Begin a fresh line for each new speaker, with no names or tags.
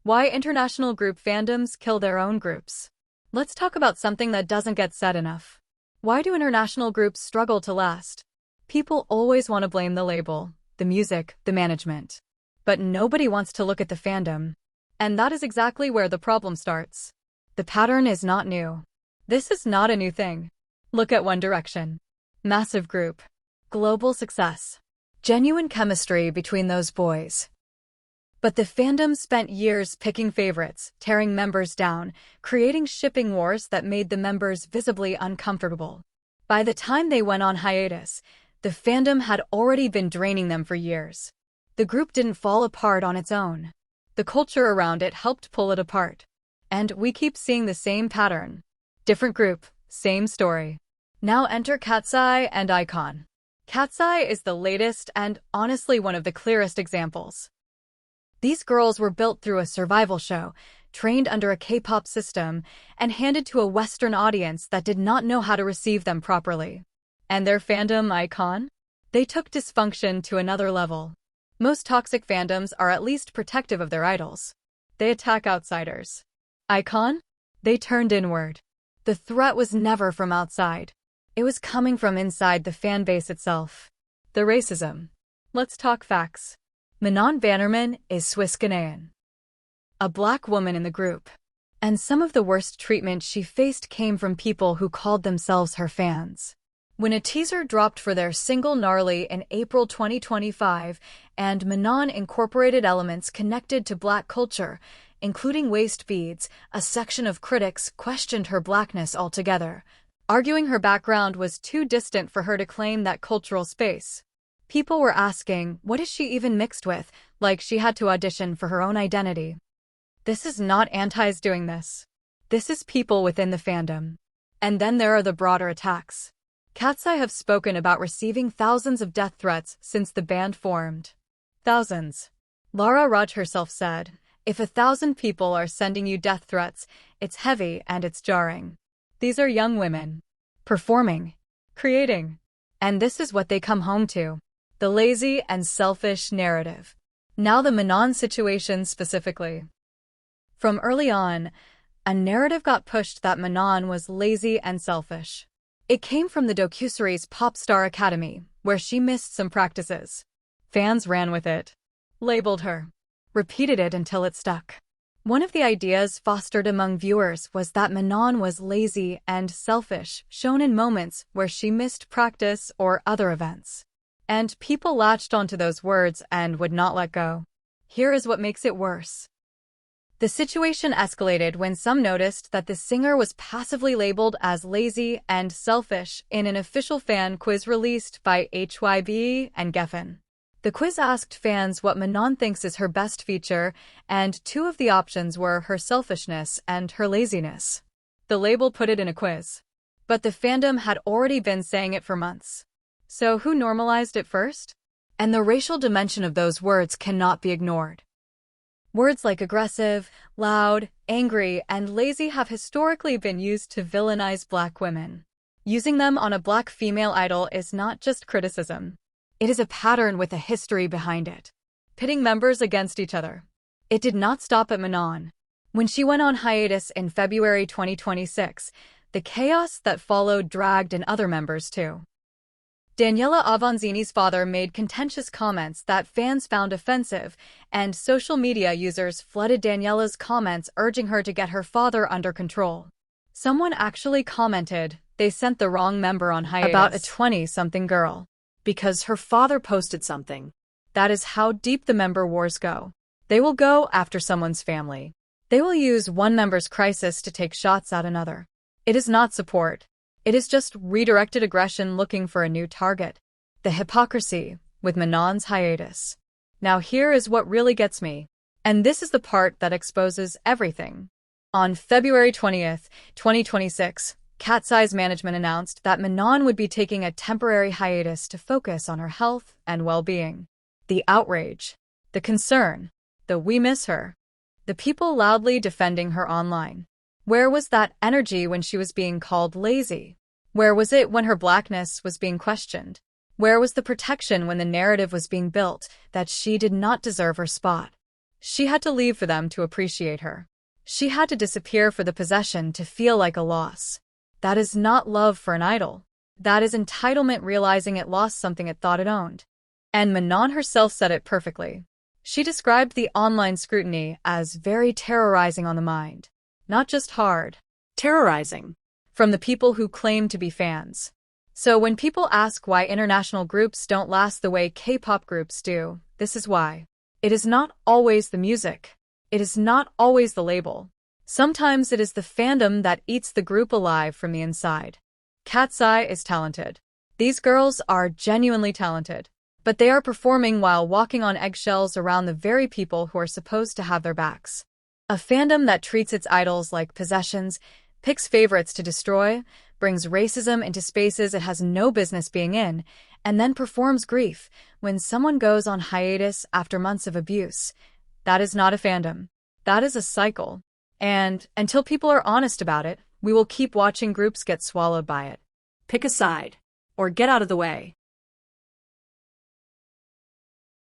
Why international group fandoms kill their own groups. Let's talk about something that doesn't get said enough. Why do international groups struggle to last? People always want to blame the label, the music, the management. But nobody wants to look at the fandom. And that is exactly where the problem starts. The pattern is not new. This is not a new thing. Look at One Direction. Massive group. Global success. Genuine chemistry between those boys. But the fandom spent years picking favorites, tearing members down, creating shipping wars that made the members visibly uncomfortable. By the time they went on hiatus, the fandom had already been draining them for years. The group didn't fall apart on its own. The culture around it helped pull it apart. And we keep seeing the same pattern. Different group, same story. Now enter Katseye and Eyekon. Katseye is the latest and honestly one of the clearest examples. These girls were built through a survival show, trained under a K-pop system, and handed to a Western audience that did not know how to receive them properly. And their fandom, Eyekon? They took dysfunction to another level. Most toxic fandoms are at least protective of their idols. They attack outsiders. Eyekon? They turned inward. The threat was never from outside. It was coming from inside the fanbase itself. The racism. Let's talk facts. Manon is Swiss-Ghanaian. A black woman in the group. And some of the worst treatment she faced came from people who called themselves her fans. When a teaser dropped for their single Gnarly in April 2025, and Manon incorporated elements connected to black culture, including waist beads, a section of critics questioned her blackness altogether, arguing her background was too distant for her to claim that cultural space. People were asking, what is she even mixed with, like she had to audition for her own identity. This is not antis doing this. This is people within the fandom. And then there are the broader attacks. Katseye have spoken about receiving thousands of death threats since the band formed. Thousands. Lara Raj herself said, if 1,000 people are sending you death threats, it's heavy and it's jarring. These are young women. Performing. Creating. And this is what they come home to. The lazy and selfish narrative. Now the Manon situation specifically. From early on, a narrative got pushed that Manon was lazy and selfish. It came from the docuseries Pop Star Academy, where she missed some practices. Fans ran with it. Labeled her. Repeated it until it stuck. One of the ideas fostered among viewers was that Manon was lazy and selfish, shown in moments where she missed practice or other events. And people latched onto those words and would not let go. Here is what makes it worse. The situation escalated when some noticed that the singer was passively labeled as lazy and selfish in an official fan quiz released by HYBE and Geffen. The quiz asked fans what Manon thinks is her best feature, and two of the options were her selfishness and her laziness. The label put it in a quiz. But the fandom had already been saying it for months. So who normalized it first? And the racial dimension of those words cannot be ignored. Words like aggressive, loud, angry, and lazy have historically been used to villainize black women. Using them on a black female idol is not just criticism. It is a pattern with a history behind it. Pitting members against each other. It did not stop at Manon. When she went on hiatus in February 2026, the chaos that followed dragged in other members too. Daniela Avanzini's father made contentious comments that fans found offensive, and social media users flooded Daniela's comments urging her to get her father under control. Someone actually commented, they sent the wrong member on hiatus about a 20-something girl. Because her father posted something. That is how deep the member wars go. They will go after someone's family. They will use one member's crisis to take shots at another. It is not support. It is just redirected aggression looking for a new target. The hypocrisy with Manon's hiatus. Now here is what really gets me. And this is the part that exposes everything. On February 20th, 2026, Katseye's management announced that Manon would be taking a temporary hiatus to focus on her health and well-being. The outrage. The concern. The we miss her. The people loudly defending her online. Where was that energy when she was being called lazy? Where was it when her blackness was being questioned? Where was the protection when the narrative was being built that she did not deserve her spot? She had to leave for them to appreciate her. She had to disappear for the possession to feel like a loss. That is not love for an idol. That is entitlement realizing it lost something it thought it owned. And Manon herself said it perfectly. She described the online scrutiny as very terrorizing on the mind. Not just hard. Terrorizing. From the people who claim to be fans. So when people ask why international groups don't last the way K-pop groups do, this is why. It is not always the music. It is not always the label. Sometimes it is the fandom that eats the group alive from the inside. Katseye is talented. These girls are genuinely talented. But they are performing while walking on eggshells around the very people who are supposed to have their backs. A fandom that treats its idols like possessions, picks favorites to destroy, brings racism into spaces it has no business being in, and then performs grief when someone goes on hiatus after months of abuse. That is not a fandom. That is a cycle. And until people are honest about it, we will keep watching groups get swallowed by it. Pick a side, or get out of the way.